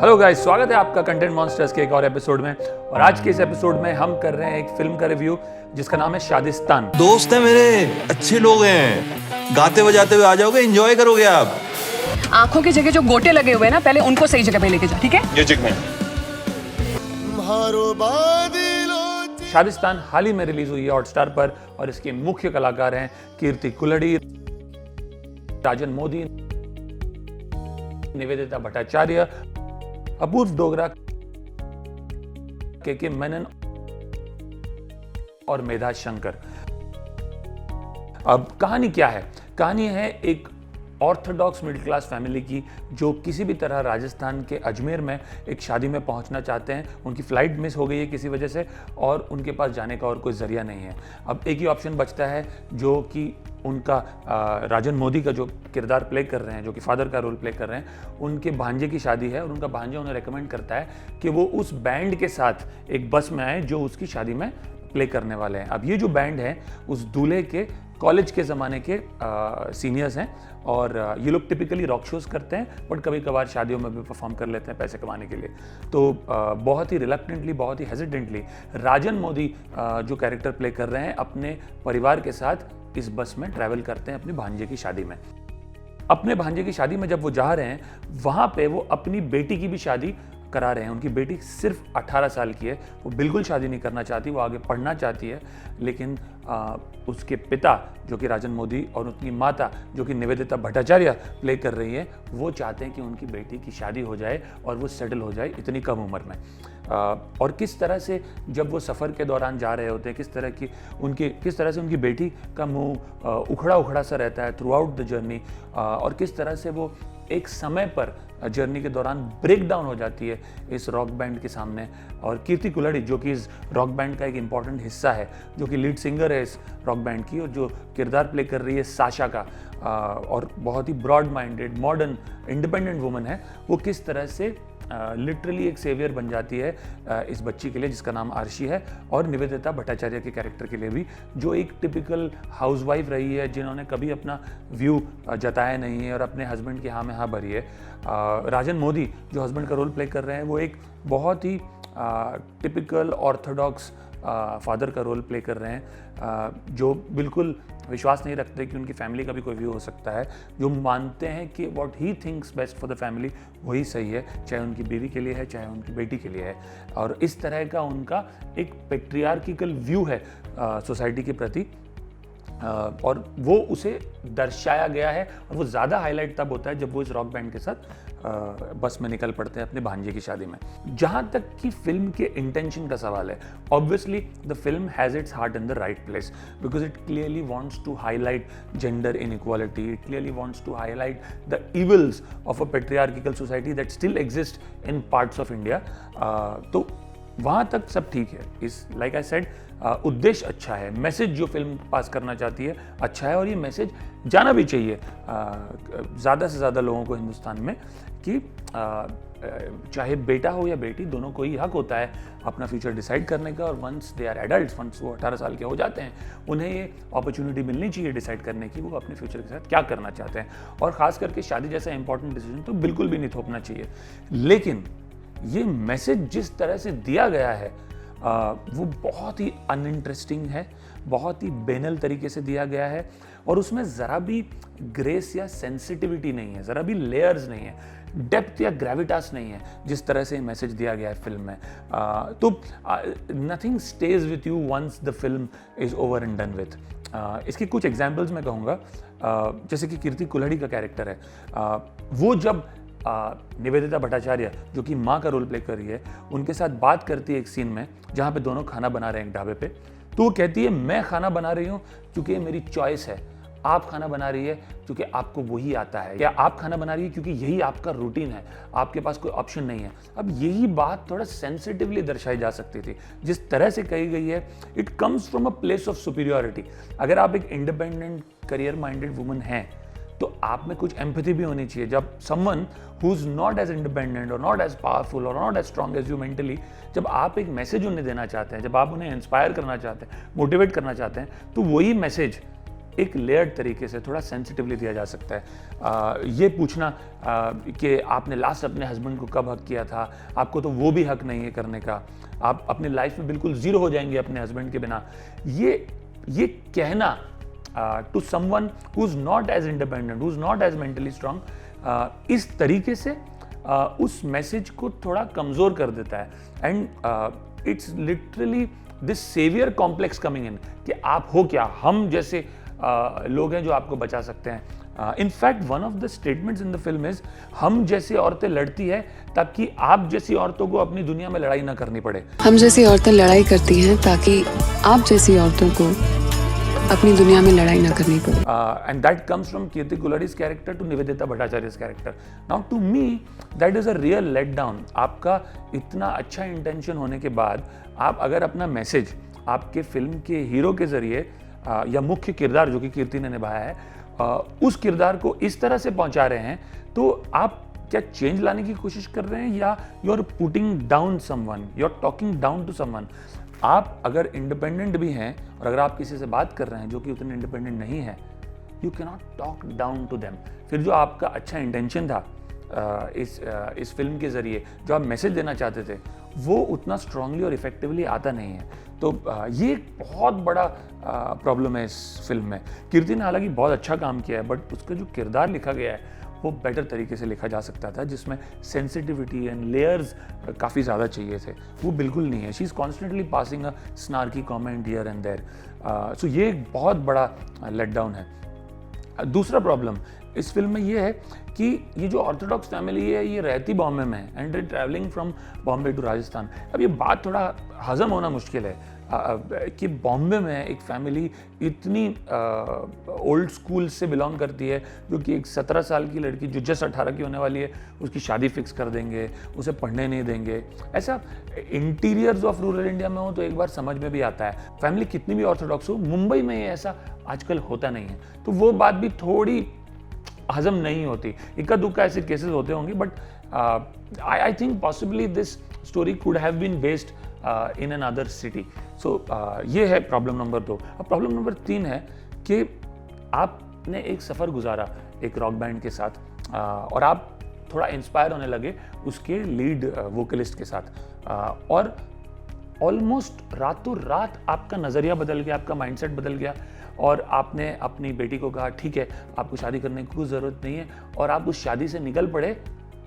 Hello guys, स्वागत है आपका कंटेंट मॉन्स्टर्स के एक और एपिसोड में। और आज के इस एपिसोड में हम कर रहे हैं एक फिल्म का रिव्यू जिसका नाम है शादिस्तान। दोस्त है मेरे, अच्छे लोग हैं, गाते बजाते हुए आ जाओगे, एंजॉय करोगे आप। आंखों की जगह जो गोटे लगे हुए हैं ना, पहले उनको सही जगह पे लेके जा, ठीक है? म्यूजिक में शादिस्तान हाल ही में रिलीज हुई है हॉटस्टार पर और इसके मुख्य कलाकार हैं कीर्ति कुलड़ी, राजन मोदी, निवेदिता भट्टाचार्य, अपूर्व डोगरा, के मेनन और मेधा शंकर। अब कहानी क्या है? कहानी है एक ऑर्थोडॉक्स मिडिल क्लास फैमिली की जो किसी भी तरह राजस्थान के अजमेर में एक शादी में पहुंचना चाहते हैं। उनकी फ्लाइट मिस हो गई है किसी वजह से और उनके पास जाने का और कोई जरिया नहीं है। अब एक ही ऑप्शन बचता है जो कि उनका राजन मोदी का जो किरदार प्ले कर रहे हैं, जो कि फादर का रोल प्ले कर रहे हैं, उनके भांजे की शादी है और उनका भांजा उन्हें रेकमेंड करता है कि वो उस बैंड के साथ एक बस में आए जो उसकी शादी में प्ले करने वाले हैं। अब ये जो बैंड है उस दूल्हे के कॉलेज के ज़माने के सीनियर्स हैं और ये लोग टिपिकली रॉक शोज़ करते हैं बट कभी कभार शादियों में भी परफॉर्म कर लेते हैं पैसे कमाने के लिए। तो बहुत ही रिलक्टेंटली, बहुत ही हेजिटेंटली राजन मोदी जो कैरेक्टर प्ले कर रहे हैं अपने परिवार के साथ इस बस में ट्रैवल करते हैं अपने भांजे की शादी में। अपने भांजे की शादी में जब वो जा रहे हैं वहाँ पे वो अपनी बेटी की भी शादी करा रहे हैं। उनकी बेटी सिर्फ 18 साल की है, वो बिल्कुल शादी नहीं करना चाहती, वो आगे पढ़ना चाहती है। लेकिन उसके पिता जो कि राजन मोदी और उनकी माता जो कि निवेदिता भट्टाचार्य प्ले कर रही है, वो चाहते हैं कि उनकी बेटी की शादी हो जाए और वो सेटल हो जाए इतनी कम उम्र में। और किस तरह से जब वो सफ़र के दौरान जा रहे होते हैं, किस तरह से उनकी बेटी का मुंह उखड़ा उखड़ा सा रहता है थ्रू आउट द जर्नी, और किस तरह से वो एक समय पर जर्नी के दौरान ब्रेक डाउन हो जाती है इस रॉक बैंड के सामने। और कीर्ति कुलड़ी जो कि इस रॉक बैंड का एक इम्पॉर्टेंट हिस्सा है, जो कि लीड सिंगर है इस रॉक बैंड की और जो किरदार प्ले कर रही है साशा का, और बहुत ही broad minded, modern, independent woman है, वो किस तरह से लिटरली एक सेवियर बन जाती है इस बच्ची के लिए जिसका नाम आरशी है, और निवेदिता भट्टाचार्य के कैरेक्टर के लिए भी, जो एक टिपिकल हाउसवाइफ रही है जिन्होंने कभी अपना व्यू जताया नहीं है और अपने हस्बैंड की हाँ में हाँ भरी है। राजन मोदी जो हस्बैंड का रोल प्ले कर रहे हैं वो एक बहुत ही टिपिकल ऑर्थोडॉक्स फादर का रोल प्ले कर रहे हैं, जो बिल्कुल विश्वास नहीं रखते कि उनकी फैमिली का भी कोई व्यू हो सकता है, जो मानते हैं कि what he thinks best for the family वही सही है, चाहे उनकी बीवी के लिए है चाहे उनकी बेटी के लिए है। और इस तरह का उनका एक पेट्रियार्किकल व्यू है सोसाइटी के प्रति, और वो उसे दर्शाया गया है। और वो ज़्यादा हाईलाइट तब होता है जब वो इस रॉक बैंड के साथ बस में निकल पड़ते हैं अपने भांजे की शादी में। जहाँ तक कि फिल्म के इंटेंशन का सवाल है, obviously the film has its heart in the right place because it clearly wants to highlight gender inequality, it clearly wants to highlight the evils of a patriarchal society that still exist in parts of India. तो वहाँ तक सब ठीक है। इस like I said, उद्देश्य अच्छा है, मैसेज जो फिल्म पास करना चाहती है अच्छा है, और ये मैसेज जाना भी चाहिए ज़्यादा से ज़्यादा लोगों को हिंदुस्तान में कि चाहे बेटा हो या बेटी, दोनों को ही हक होता है अपना फ्यूचर डिसाइड करने का। और once they are adults, once वो 18 साल के हो जाते हैं, उन्हें ये अपॉर्चुनिटी मिलनी चाहिए डिसाइड करने की वो अपने फ्यूचर के साथ क्या करना चाहते हैं। और ख़ास करके शादी जैसा इंपॉर्टेंट डिसीजन तो बिल्कुल भी नहीं थोपना चाहिए। लेकिन ये मैसेज जिस तरह से दिया गया है वो बहुत ही अनइंटरेस्टिंग है, बहुत ही बेनल तरीके से दिया गया है, और उसमें ज़रा भी ग्रेस या सेंसिटिविटी नहीं है, ज़रा भी लेयर्स नहीं है, डेप्थ या ग्रेविटास नहीं है जिस तरह से मैसेज दिया गया है फिल्म में। तो nothing stays with you once the film is over and done with. इसकी कुछ एग्जाम्पल्स मैं कहूँगा, जैसे कि कीर्ति कुलड़ी का कैरेक्टर है, वो जब निवेदिता भट्टाचार्य जो कि माँ का रोल प्ले कर रही है उनके साथ बात करती है एक सीन में जहाँ पे दोनों खाना बना रहे हैं एक ढाबे पे, तो वो कहती है मैं खाना बना रही हूँ क्योंकि ये मेरी चॉइस है, आप खाना बना रही है क्योंकि आपको वही आता है, या आप खाना बना रही है क्योंकि यही आपका रूटीन है, आपके पास कोई ऑप्शन नहीं है। अब यही बात थोड़ा सेंसिटिवली दर्शाई जा सकती थी जिस तरह से कही गई है। It comes from a place of superiority. अगर आप एक इंडिपेंडेंट करियर माइंडेड वुमन हैं तो आप में कुछ एम्पैथी भी होनी चाहिए। जब someone who is not as independent और नॉट एज पावरफुल और not as strong as you mentally, जब आप एक मैसेज उन्हें देना चाहते हैं, जब आप उन्हें इंस्पायर करना चाहते हैं, मोटिवेट करना चाहते हैं, तो वही मैसेज एक लेयर्ड तरीके से थोड़ा सेंसिटिवली दिया जा सकता है। ये पूछना कि आपने लास्ट अपने हस्बैंड को कब हक किया था, आपको तो वो भी हक नहीं है करने का, आप अपनी लाइफ में बिल्कुल जीरो हो जाएंगे अपने हस्बैंड के बिना, ये कहना to someone who is not as independent, who is not as mentally strong, इस तरीके से उस मैसेज को थोड़ा कमजोर कर देता है। And it's literally this saviour complex coming in कि आप हो क्या, हम जैसे लोग हैं जो आपको बचा सकते हैं। In fact one of the statements in the film is हम जैसी औरतें लड़ती है ताकि आप जैसी औरतों को अपनी दुनिया में लड़ाई ना करनी पड़े। हम जैसी औरतें लड़ाई करती हैं ताकि आप जैसी औरतों को अपनी दुनिया में लड़ाई ना करनी पड़े। And that comes from Kirti Kulkarni's character to Nivedita Bhattacharya's character. Now to me that is a real letdown. आपका इतना अच्छा इंटेंशन होने के बाद आप अगर अपना मैसेज आपके फिल्म के हीरो के जरिए या मुख्य किरदार जो कि कीर्ति ने निभाया है उस किरदार को इस तरह से पहुंचा रहे हैं, तो आप क्या चेंज लाने की कोशिश कर रहे हैं या you are putting down someone, you are talking down to someone. आप अगर इंडिपेंडेंट भी हैं और अगर आप किसी से बात कर रहे हैं जो कि उतने इंडिपेंडेंट नहीं है, you can not talk down to them. फिर जो आपका अच्छा इंटेंशन था इस फिल्म के जरिए जो आप मैसेज देना चाहते थे वो उतना स्ट्रांगली और इफेक्टिवली आता नहीं है। तो ये एक बहुत बड़ा प्रॉब्लम है इस फिल्म में। कीर्ति ने हालांकि बहुत अच्छा काम किया है, बट उसका जो किरदार लिखा गया है वो बेटर तरीके से लिखा जा सकता था, जिसमें सेंसिटिविटी एंड लेयर्स काफ़ी ज़्यादा चाहिए थे, वो बिल्कुल नहीं है। She is constantly passing a snarky comment here and there. So ये एक बहुत बड़ा लेट डाउन है। दूसरा प्रॉब्लम इस फिल्म में ये है कि ये जो ऑर्थोडॉक्स फैमिली है ये रहती बॉम्बे में है and travelling from Bombay to Rajasthan. अब ये बात थोड़ा हजम होना मुश्किल है कि बॉम्बे में एक फैमिली इतनी ओल्ड स्कूल से बिलोंग करती है जो कि एक 17 साल की लड़की जो जस्ट 18 की होने वाली है उसकी शादी फिक्स कर देंगे, उसे पढ़ने नहीं देंगे। ऐसा इंटीरियर्स ऑफ रूरल इंडिया में हो तो एक बार समझ में भी आता है, फैमिली कितनी भी ऑर्थोडॉक्स हो, मुंबई में ये ऐसा आजकल होता नहीं है, तो वो बात भी थोड़ी हजम नहीं होती। इक्का दुक्का ऐसे केसेस होते होंगे, but I think possibly this story could have been based in another city. So ये है प्रॉब्लम नंबर 2। अब प्रॉब्लम नंबर 3 है कि आपने एक सफ़र गुजारा एक रॉक बैंड के साथ और आप थोड़ा इंस्पायर होने लगे उसके लीड वोकलिस्ट के साथ और ऑलमोस्ट रातों रात आपका नज़रिया बदल गया, आपका माइंडसेट बदल गया और आपने अपनी बेटी को कहा ठीक है आपको शादी करने की कोई ज़रूरत नहीं है और आप उस शादी से निकल पड़े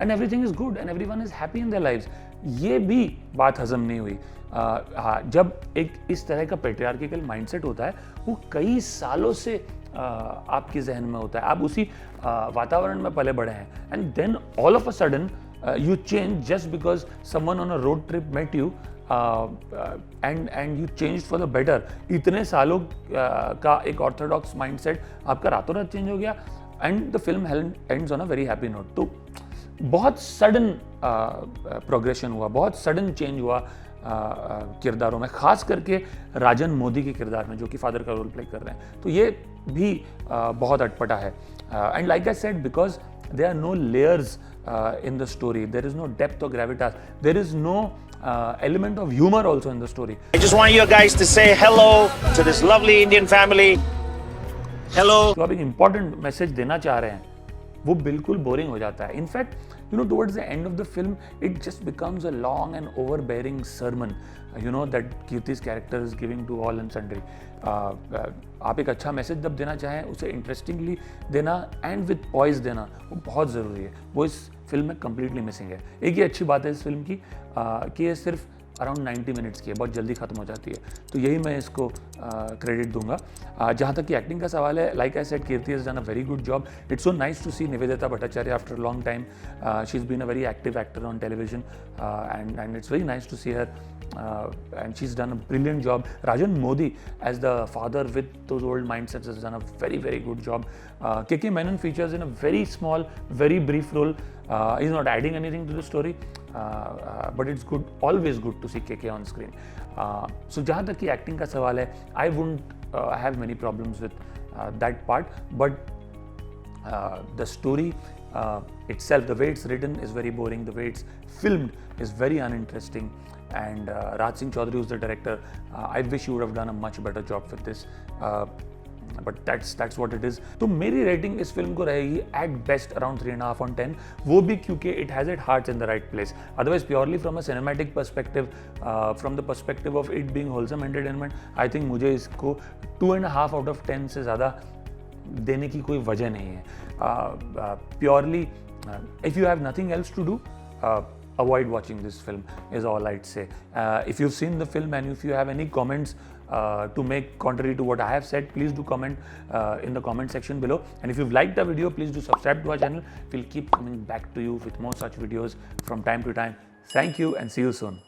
and everything is good and everyone is happy in their lives. ये भी बात हजम नहीं हुई। हाँ, जब एक इस तरह का पेट्रियार्किकल माइंडसेट होता है वो कई सालों से आपके जहन में होता है, आप उसी वातावरण में पले बढ़े हैं and then all of a sudden you change just because someone on a road trip met you and you changed for the better। इतने सालों का एक ऑर्थोडॉक्स माइंडसेट आपका रातों रात चेंज हो गया and the film ends on a very happy note। तो बहुत सडन प्रोग्रेशन हुआ, बहुत सडन चेंज हुआ किरदारों में, खास करके राजन मोदी के किरदार में जो कि फादर का रोल प्ले कर रहे हैं। तो ये भी बहुत अटपटा है and like I said because there are no layers in the story, there is no depth or gravitas, there is no element of humor also in the story। I just want you guys to say hello to this lovely Indian family। Hello। तो आप एक important message देना चाह रहे हैं वो बिल्कुल boring हो जाता है। In fact towards the end of the film it just becomes a long and overbearing sermon that Kirti's character is giving to all and sundry। आप एक अच्छा मैसेज जब देना चाहें उसे इंटरेस्टिंगली देना एंड विद पॉइज देना वो बहुत ज़रूरी है, वो इस फिल्म में कम्प्लीटली मिसिंग है। एक ही अच्छी बात है इस फिल्म की कि ये सिर्फ अराउंड 90 मिनट्स की है, बहुत जल्दी खत्म हो जाती है, तो यही मैं इसको क्रेडिट दूंगा। जहाँ तक कि एक्टिंग का सवाल है, like I said Kirti has done a very good job. It's so nice to see Nivedita Bhattacharya after a long time. She is been a very active actor on television and it's very nice to see her and she's done a brilliant job। Rajan Modi as the father with those old mindsets has done a very very good job। KK Menon features in a very small very brief role। He's not adding anything to the story but it's good, always good to see KK on screen। so जहाँ तक कि acting का सवाल है I wouldn't have many problems with that part, but the story itself, the way it's written is very boring, the way it's filmed is very uninteresting and Raj Singh Chaudhary, who's the director, I wish he would have done a much better job with this। But that's what it is. तो मेरी rating इस film को रहेगी at best around 3.5 on 10, वो भी क्योंकि it has it hearts in the right place. Otherwise purely from a cinematic perspective, from the perspective of it being wholesome entertainment, I think मुझे इसको 2.5 out of 10 से ज़्यादा देने की कोई वजह नहीं है। Purely if you have nothing else to do, avoid watching this film is all I'd say. If you've seen the film and if you have any comments to make contrary to what I have said, please do comment in the comment section below. And if you've liked the video, please do subscribe to our channel. We'll keep coming back to you with more such videos from time to time. Thank you and see you soon.